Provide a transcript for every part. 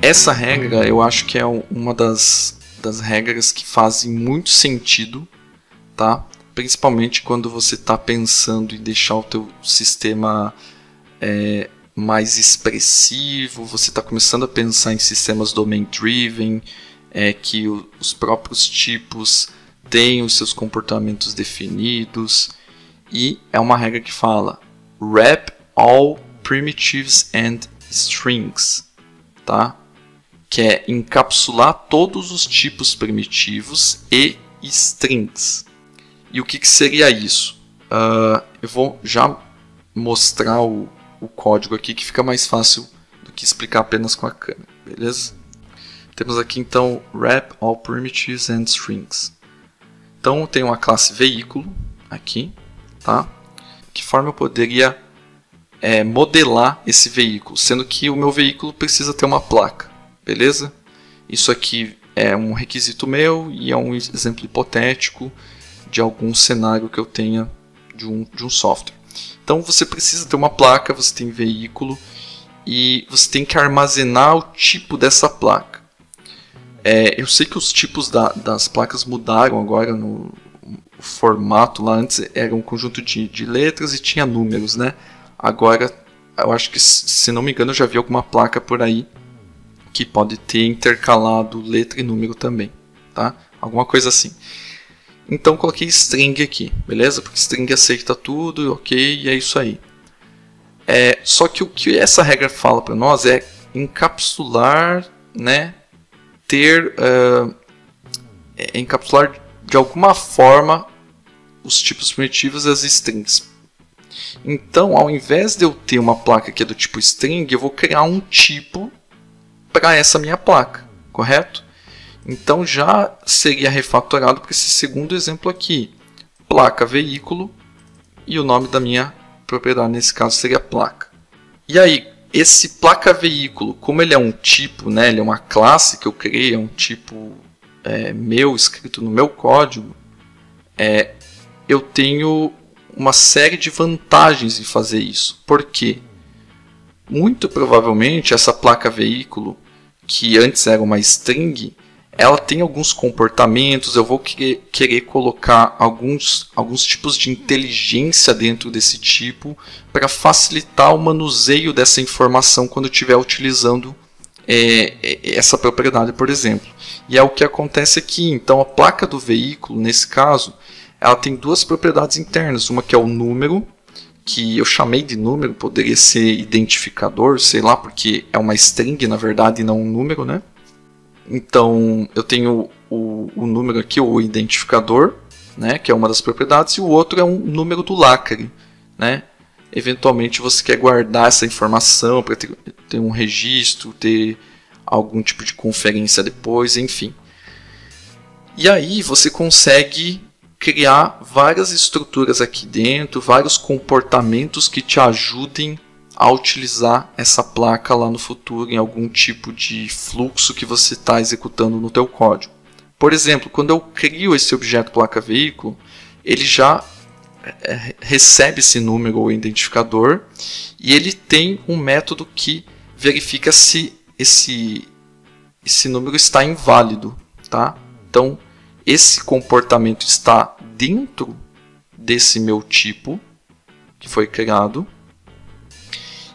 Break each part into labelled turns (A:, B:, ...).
A: essa regra eu acho que é uma das regras que fazem muito sentido, tá? Principalmente quando você está pensando em deixar o teu sistema mais expressivo, você está começando a pensar em sistemas domain-driven, que os próprios tipos têm os seus comportamentos definidos, e é uma regra que fala wrap all primitives and strings, tá? Que é encapsular todos os tipos primitivos e strings. E o que seria isso? Eu vou já mostrar o código aqui, que fica mais fácil do que explicar apenas com a câmera, beleza? Temos aqui então wrap all primitives and strings. Então tem uma classe veículo aqui, tá? Que forma eu poderia modelar esse veículo, sendo que o meu veículo precisa ter uma placa, beleza? Isso aqui é um requisito meu e é um exemplo hipotético de algum cenário que eu tenha de um software. Então você precisa ter uma placa, você tem veículo e você tem que armazenar o tipo dessa placa. Eu sei que os tipos das placas mudaram agora no formato. Lá antes era um conjunto de letras e tinha números, né? Agora eu acho que, se não me engano, eu já vi alguma placa por aí que pode ter intercalado letra e número também, tá? Alguma coisa assim. Então coloquei string aqui, beleza? Porque string aceita tudo, ok, e é isso aí. Só que o que essa regra fala para nós é encapsular, né? Encapsular de alguma forma os tipos primitivos e as strings. Então, ao invés de eu ter uma placa que é do tipo string, eu vou criar um tipo para essa minha placa, correto? Então já seria refatorado para esse segundo exemplo aqui, placa veículo, e o nome da minha propriedade nesse caso seria placa. E aí, esse placa veículo, como ele é um tipo, né, ele é uma classe que eu criei, é um tipo meu, escrito no meu código, eu tenho uma série de vantagens em fazer isso. Por quê? Muito provavelmente essa placa veículo, que antes era uma string, ela tem alguns comportamentos, eu vou querer colocar alguns tipos de inteligência dentro desse tipo para facilitar o manuseio dessa informação quando eu estiver utilizando essa propriedade, por exemplo. E é o que acontece aqui. Então a placa do veículo, nesse caso, ela tem duas propriedades internas. Uma que é o número, que eu chamei de número, poderia ser identificador, sei lá, porque é uma string na verdade e não um número, né? Então eu tenho o número aqui, o identificador, né, que é uma das propriedades, e o outro é um número do lacre, né? Eventualmente você quer guardar essa informação para ter um registro, ter algum tipo de conferência depois, enfim. E aí você consegue criar várias estruturas aqui dentro, vários comportamentos que te ajudem a utilizar essa placa lá no futuro em algum tipo de fluxo que você está executando no teu código. Por exemplo, quando eu crio esse objeto placa veículo, ele já recebe esse número ou identificador e ele tem um método que verifica se esse número está inválido, tá? Então, esse comportamento está dentro desse meu tipo que foi criado.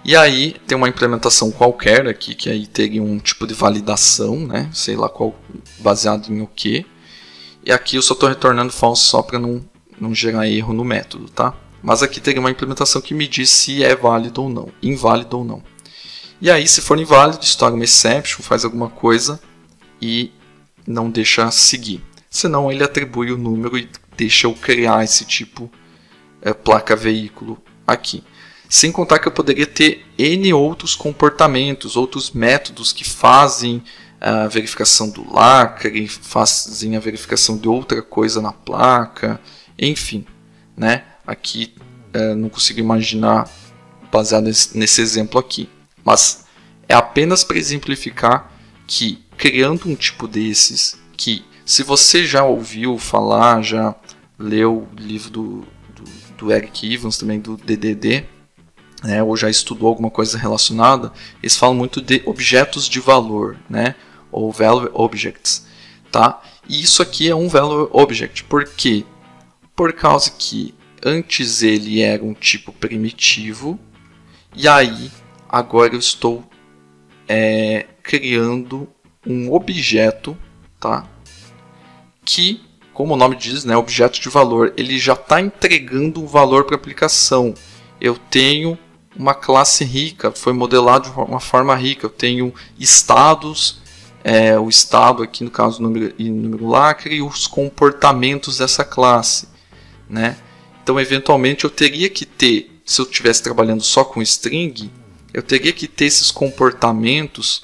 A: E aí tem uma implementação qualquer aqui, que aí teria um tipo de validação, né? Sei lá qual, baseado em o que. E aqui eu só estou retornando false só para não gerar erro no método, tá? Mas aqui teria uma implementação que me diz se é válido ou não, inválido ou não. E aí, se for inválido, estoura uma exception, faz alguma coisa e não deixa seguir. Senão ele atribui o número e deixa eu criar esse tipo placa veículo aqui. Sem contar que eu poderia ter N outros comportamentos, outros métodos que fazem a verificação do lacre, fazem a verificação de outra coisa na placa, enfim, né? Aqui não consigo imaginar baseado nesse exemplo aqui. Mas é apenas para exemplificar que, criando um tipo desses, que se você já ouviu falar, já leu o livro do Eric Evans, também do DDD, né, ou já estudou alguma coisa relacionada, eles falam muito de objetos de valor, né, ou value objects, tá? E isso aqui é um value object. Por quê? Por causa que antes ele era um tipo primitivo, e aí agora eu estou criando um objeto, tá? Que, como o nome diz, né, objeto de valor, ele já está entregando um valor para a aplicação. Eu tenho uma classe rica, foi modelado de uma forma rica, eu tenho estados, o estado aqui no caso número lacre, e os comportamentos dessa classe, né? Então eventualmente eu teria que ter, se eu estivesse trabalhando só com string, eu teria que ter esses comportamentos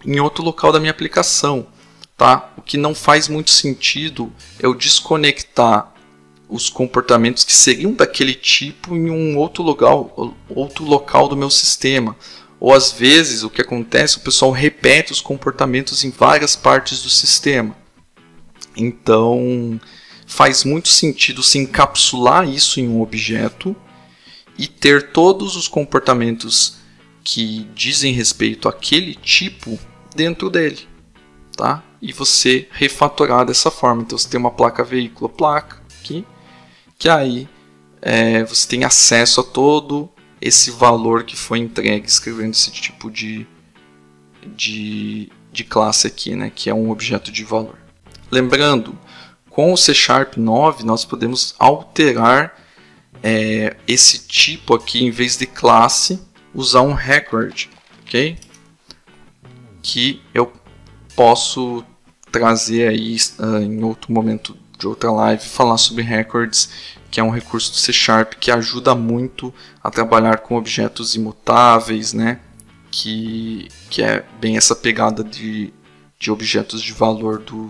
A: em outro local da minha aplicação, tá? O que não faz muito sentido eu desconectar os comportamentos que seriam daquele tipo em um outro local do meu sistema. Ou às vezes o que acontece, o pessoal repete os comportamentos em várias partes do sistema. Então faz muito sentido se encapsular isso em um objeto e ter todos os comportamentos que dizem respeito àquele tipo dentro dele, tá? E você refatorar dessa forma. Então você tem uma placa veículo placa aqui, que aí você tem acesso a todo esse valor que foi entregue escrevendo esse tipo de classe aqui, né, que é um objeto de valor. Lembrando, com o C# 9 nós podemos alterar esse tipo aqui, em vez de classe, usar um record, ok? Que eu posso trazer aí em outro momento de outra live, falar sobre records, que é um recurso do C# que ajuda muito a trabalhar com objetos imutáveis, né? Que é bem essa pegada de objetos de valor do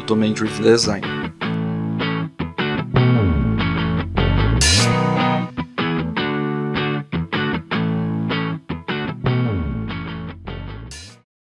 A: Domain Driven Design.